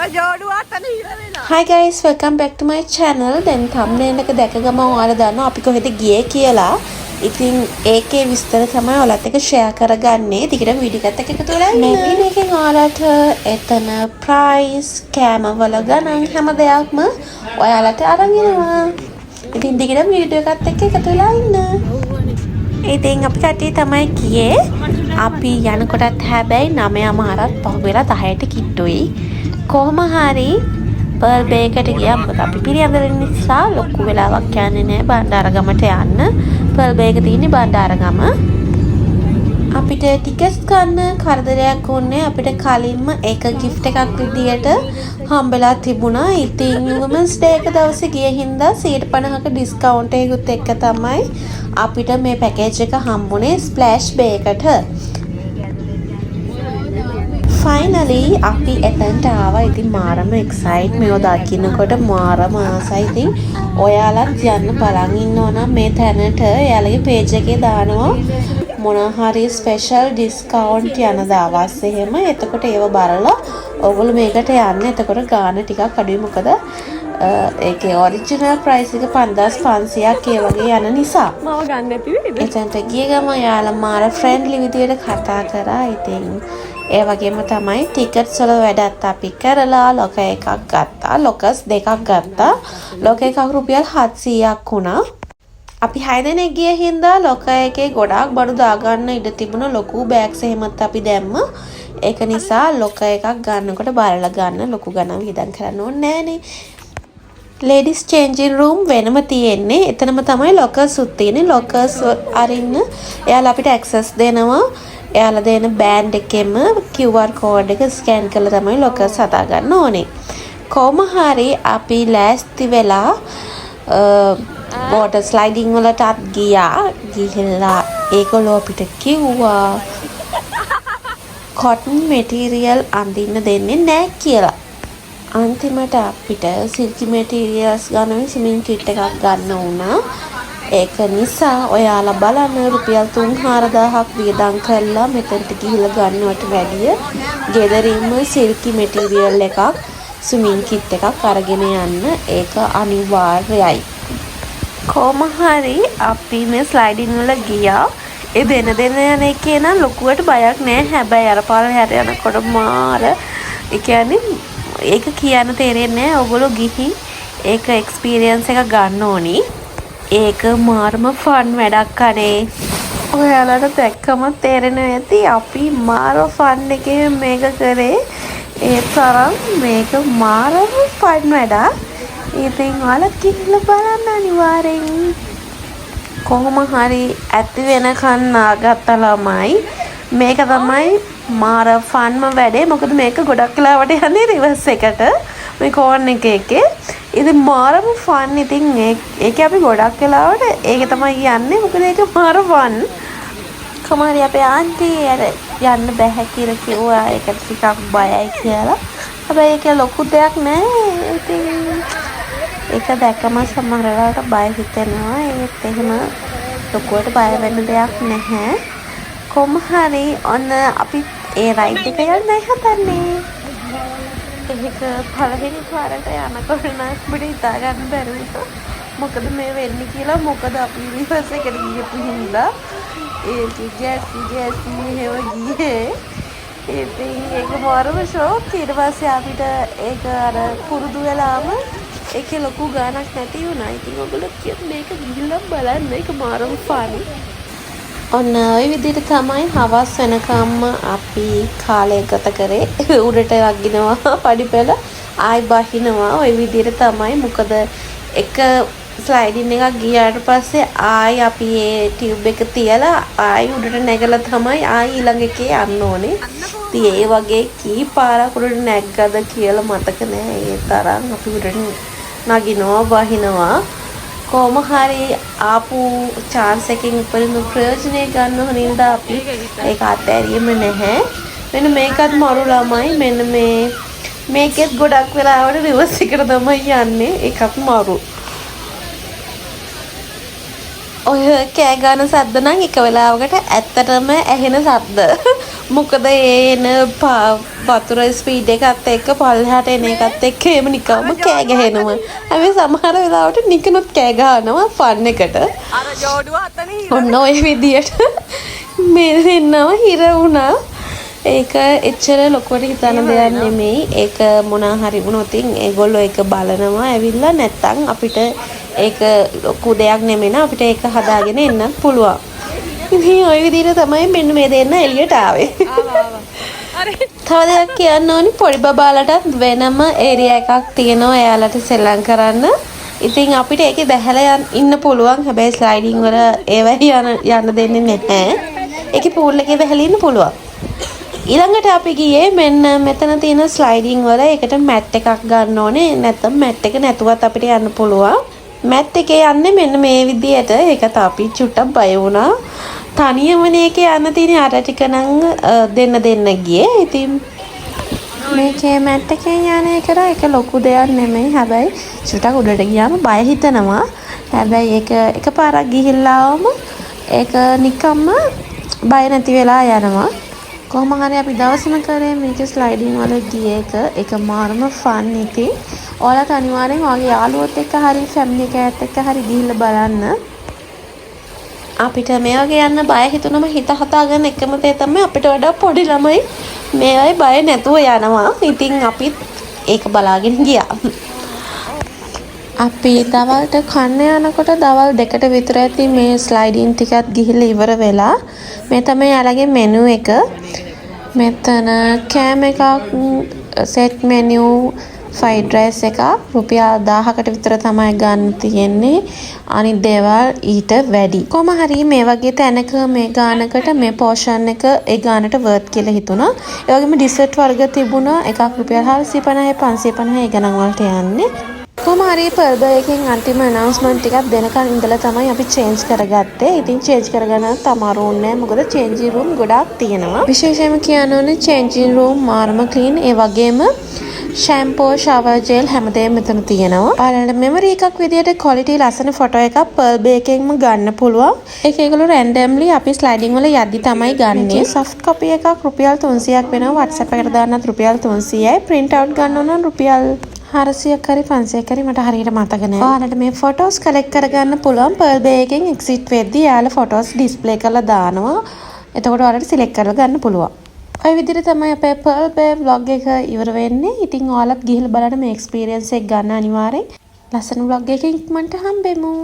Hi guys, welcome back to my channel. දැන් thumbnail එක දැක ගමන් ඔයාලා දන්නවා අපි කොහෙද ගියේ කියලා. ඉතින් ඒකේ විස්තර තමයි ඔයාලත් එක්ක share කරගන්නේ. ටිකටම වීඩියෝ එකත් එක්ක එකතු වෙලා ඉන්න. මේ මේකෙන් ඔයාලට එතන price, කැම වල ගණන් හැම දෙයක්ම ඔයාලට අරන් එනවා. ඉතින් ටිකටම වීඩියෝ එකත් එක්ක එකතු වෙලා ඉන්න. ඉතින් අපි කට්ටිය තමයි ගියේ. අපි යනකොටත් හැබැයි 9:00ත් පහු වෙලා 10ට කිට්ටුයි. කොහොම හරි පර්ල් බේකට ගියා. මොකද අපි පිරියම්දෙන නිසා ලොකු වෙලාවක් යන්නේ නැහැ බණ්ඩාරගමට යන්න. පර්ල් බේක තියෙන්නේ බණ්ඩාරගම. අපිට ටිකට්ස් ගන්න කරදරයක් වුණේ අපිට කලින්ම ඒක gift එකක් විදියට හම්බෙලා තිබුණා. ඉතින් Women's Day එක දවසේ ගිය හින්දා 50%ක ඩිස්කවුන්ට් එකකුත් එක්ක තමයි අපිට මේ පැකේජ් එක හම්බුනේ ස්ප්ලෑෂ් බේකට. Finally අපි එතනට ආවා. ඉතින් මාරම එක්සයිට් මේව දකින්නකොට මාරම ආසයි. ඉතින් ඔයාලත් යන්න බලන් ඉන්නවා නම් මේ තැනට එයාලගේ පේජ් එකේ දානවා මොනවා හරි ස්පෙෂල් ඩිස්කවුන්ට් යන දවස් එහෙම. එතකොට ඒව බලලා ඔයගොල්ලෝ මේකට යන්න. එතකොට ගාන ටිකක් අඩුයි. මොකද ඒකේ ඔරිජිනල් ප්‍රයිස් එක 5500ක් ඒ වගේ යන නිසා. මම ගන්න නැති වේද? එතනට ගිය ගමන් යාලා මාර ෆ්‍රෙන්ඩ්ලි විදියට කතා කරා. ඉතින් ඒ වගේම තමයි ටිකට්ස් වල වැඩත් අපි කරලා ලොක එකක් ගත්තා. ලොකස් දෙකක් ගත්තා. ලොක එකක් රුපියල් 700ක් වුණා. අපි 6 දෙනෙක් ගිය හින්දා ලොක එකේ ගොඩාක් බඩු දාගන්න ඉඩ තිබුණ ලොකු බෑග්ස් එහෙමත් අපි දැම්ම. ඒක නිසා ලොක එකක් ගන්නකොට බලලා ගන්න ලොකු ගණන් වියදම් කරන්න ඕනේ නෑනේ. ladies changing room වෙනම තියෙන්නේ. එතනම තමයි lockers උත් තියෙන්නේ. lockers අරින්න එයාලා අපිට access දෙනවා. එයාලා දෙන බෑන්ඩ් එකෙම QR code එක ස්කෑන් කරලා තමයි lockers හදා ගන්න ඕනේ. කොහොම හරි අපි ලෑස්ති වෙලා water sliding වලටත් ගියා. ගිහිල්ලා ඒගොල්ලෝ අපිට කිව්වා cotton material අඳින්න දෙන්නේ නැහැ කියලා. අන්තිමට අපිට සිල්කි මැටීරියල්ස් ගන්න ස්විමින් කිට් එකක් ගන්න වුණා. ඒක නිසා ඔයාලා බලන්න රුපියල් 3-4000ක් වියදම් කරලා මෙතනට ගිහිල්ලා ගන්නවට වැඩිය ගෙදරින්ම සිල්කි මැටීරියල් එකක් ස්විමින් කිට් එකක් අරගෙන යන්න. ඒක අනිවාර්යයි. කොහොම හරි අපි මේ ස්ලයිඩින් වල ගියා. ඒ දෙන යන එකේ නම් ලොකුවට බයක් නෑ. හැබැයි අර පාරේ යනකොට මාර ඒ කියන්නේ ඒක කියන්න තේරෙන්නේ නැහැ. ඔයගොල්ලෝ ගිහින් ඒක එක්ස්පීරියන්ස් එක ගන්න ඕනි. ඒක මාරම ෆන් වැඩක් අනේ. ඔයාලට දැක්කම තේරෙනවා ඇති අපි මාර ෆන් එකේ මේක කරේ. ඒ තරම් මේක මාරම ෆන් වැඩක්. ඉතින් ඔයාලා කිව්ල බලන්න අනිවාර්යෙන්. කොහොම හරි ඇති වෙනකන් නාගත්ත ළමයි මේක තමයි මාර ෆන්ම වැඩේ. මොකද මේක ගොඩක් වෙලාවට යන්නේ රිවර්ස් එකට මේ කෝන් එකේ. ඉතින් මාරම ෆන්. ඉතින් ඒක අපි ගොඩක් වෙලාවට ඒක තමයි යන්නේ. මොකද ඒක මාර ෆන්. කොහොමද අපේ ආන්ටි අර යන්න බෑ කියලා කිව්වා. ඒක ටිකක් බයයි කියලා. හැබැයි ඒක ලොකු දෙයක් නෑ. ඉතින් ඒක දැක්කම සමහර වෙලාවට බය හිතෙනවා. ඒත් එහෙම ලොකුවට බය වෙන්න දෙයක් නැහැ. කොහොම හරි ඔන්න අපි ඒ රයිඩ් එක යන්නයි හදන්නේ. ඒක පළවෙනි පාරට යනකොට නම් අපිට හිතා ගන්න බැරි වුණා. මොකද මේ වෙන්නේ කියලා. මොකද අපි රිවර්ස් එකට ගියපු හින්දා ඒක ගැසි හේව ගියේ. ඉතින් ඒක මාරම ෂෝක්. ඊට පස්සේ අපිට ඒක අර පුරුදු වෙලාම ඒකේ ලොකු ගාණක් නැති වුණා. ඉතින් ඔයගොල්ලෝ කියත් මේක ගිහිල්ලා බලන්න. ඒක මාරම ෆන්. ඔන්න ওই විදිහට තමයි හවස් වෙනකම්ම අපි කාලය ගත කරේ. උඩට වගිනවා පඩිපෙළ ආයි බහිනවා. ওই විදිහට තමයි. මොකද එක ස්ලයිඩින් එකක් ගියාට පස්සේ ආයි අපි ඒ ටියුබ් එක තියලා ආයි උඩට නැගලා තමයි ආයි ඊළඟ එකේ යන්න ඕනේ. ඉතින් ඒ වගේ කී පාරක් උඩට නැග්ගද කියලා මතක නෑ. ඒ තරම් අපි උඩට නගිනවා බහිනවා. කොහොම හරි ආපු chance එකකින් උපරිම ප්‍රයෝජනය ගන්න හින්දා අපි ඒක අත්හැරියෙම නැහැ. මෙන්න මේකත් මරු ළමයි. මෙන්න මේකෙත් ගොඩක් වෙලාවට රිවර්ස් එකට තමයි යන්නේ. ඒකත් මරු. ඔය කෑ ගන්න සද්ද නම් එක වෙලාවකට ඇත්තටම ඇහෙන සද්ද. මොකද ඒ එන වතුර ස්පීඩ් එකත් එක්ක පල්ලෙහාට එන එකත් එක්ක එහෙම නිකම්ම කෑ ගහනවා. හැබැයි සමහර වෙලාවට නිකනුත් කෑ ගහනවා ෆන් එකට. අර ජෝඩුව අතනේ හිර. ඔන්න ඔය විදියට මේ දෙන්නම හිර වුණා. ඒක එච්චර ලොකුවට හිතන දෙයක් නෙමෙයි. ඒක මොනවා හරි වුණොත් ඒගොල්ලෝ ඒක බලනවා ඇවිල්ලා නැත්තම් අපිට ඒක ලොකු දෙයක් නෙමෙයි අපිට ඒක හදාගෙන එන්නත් පුළුවන්. ඉතින් ওই විදිහට තමයි මෙන්න මේ දෙන්න එළියට ආවේ. තව දෙයක් කියන්න ඕනි පොඩි බබාලටත් වෙනම ඒරියා එකක් තියෙනවා එයාලට සෙල්ලම් කරන්න. ඉතින් අපිට ඒකේ බැහැලා ඉන්න පුළුවන්. හැබැයි ස්ලයිඩින් වල ඒවයි යන්න දෙන්නේ නැහැ. ඒකේ පූල් එකේ බැහැලා ඉන්න පුළුවන්. ඊළඟට අපි ගියේ මෙන්න මෙතන තියෙන ස්ලයිඩින් වල එකට මැට් එකක් ගන්න ඕනේ. නැත්නම් මැට් එක නැතුවත් අපිට යන්න පුළුවන්. මැට් එකේ යන්නේ මෙන්න මේ විදියට. ඒකට අපි චුට්ටක් බය වුණා. තනියමනේ ඒකේ යන්න තියෙන අර ටික නම් දෙන්න ගියේ. ඉතින් මේකේ මැට් එකේ යන එක ලොකු දෙයක් නෙමෙයි. හැබැයි චුට්ටක් උඩට ගියාම බය හිතෙනවා. හැබැයි ඒක එකපාරක් ගිහිල්ලාම ඒක නිකම්ම බය නැති වෙලා යනවා. කොහොම හරි අපි දවසම කරේ මේක ස්ලයිඩින් වල ගිය එක මාරම ෆන් ඉතින් ඔයාලත් අනිවාර්යෙන් ඔයාගේ යාළුවොත් එක්ක හරි ෆැමිලි එකත් එක්ක හරි ගිහිල්ලා බලන්න. අපිට මේ වගේ යන්න බය හිතුනම හිත හදාගන්න එකම දේ තමයි අපිට වඩා පොඩි ළමයි මේ අය බය නැතුව යනවා. ඉතින් අපිත් ඒක බලාගෙන ගියා. අපි දවල්ට කන්න යනකොට දවල් 2ට විතර ඇති මේ ස්ලයිඩින් ටිකත් ගිහිල්ලා ඉවර වෙලා. මේ තමයි යාළගේ මෙනු එක. මෙතන කෑම එකක් සෙට් මෙනු ෆ්‍රයිඩ් රයිස් එකක් රුපියල් 1000කට විතර තමයි ගන්න තියෙන්නේ. අනිත් දේවල් ඊට වැඩි. කොහොම හරි මේ වගේ තැනක මේ ගානකට මේ පෝෂන් එක ඒ ගානට වර්ත් කියලා හිතුණා. ඒ වගේම ඩිසර්ට් වර්ග තිබුණා. එකක් රුපියල් 450 550 ඒ ගණන් වලට යන්නේ. කොහොම හරි පර්බර් එකෙන් අන්තිම අනවුන්ස්මන්ට් ටිකක් දෙනකන් ඉඳලා තමයි අපි චේන්ජ් කරගත්තේ. ඉතින් චේන්ජ් කරගන්නත් අමාරු වුණේ මොකද චේන්ජින් රූම් ගොඩාක් තියෙනවා. විශේෂයෙන්ම කියන්න ඕනේ චේන්ජින් රූම් මාරම ක්ලීන්. ඒ වගේම ෂැම්පෝ ෂවර් ජෙල් හැමදේම මෙතන තියෙනවා. ඔයාලට මෙමරි එකක් විදියට ක්වොලිටි ලස්සන ෆොටෝ එකක් පර්බර් එකෙන්ම ගන්න පුළුවන්. ඒක ඒගොල්ලෝ රැන්ඩම්ලි අපි ස්ලයිඩින් වල යද්දි තමයි ගන්නේ. සොෆ්ට් කොපි එකක් රුපියල් 300ක් වෙනවා. WhatsApp එකට දාන්නත් රුපියල් 300යි. print out ගන්න ඕන නම් රුපියල් 400ක් හරි 500ක් හරි මට හරියට මතක නෑ. ඔයාලට මේ ෆොටෝස් කලෙක්ට් කරගන්න පුළුවන් පර්බර් එකෙන් එක්සිට් වෙද්දී යාළුවා ෆොටෝස් ඩිස්ප්ලේ කරලා දානවා. එතකොට ඔයාලට සිලෙක්ට් කරලා ගන්න පුළුවන්. ඔය විදිහට තමයි අපේ පර්බර් vlog එක ඉවර වෙන්නේ. ඉතින් ඔයාලත් ගිහිල්ලා බලන්න මේ එක්ස්පීරියන්ස් එක ගන්න අනිවාර්යෙන්. ලස්සන vlog එකකින් ඉක්මනට හම්බෙමු.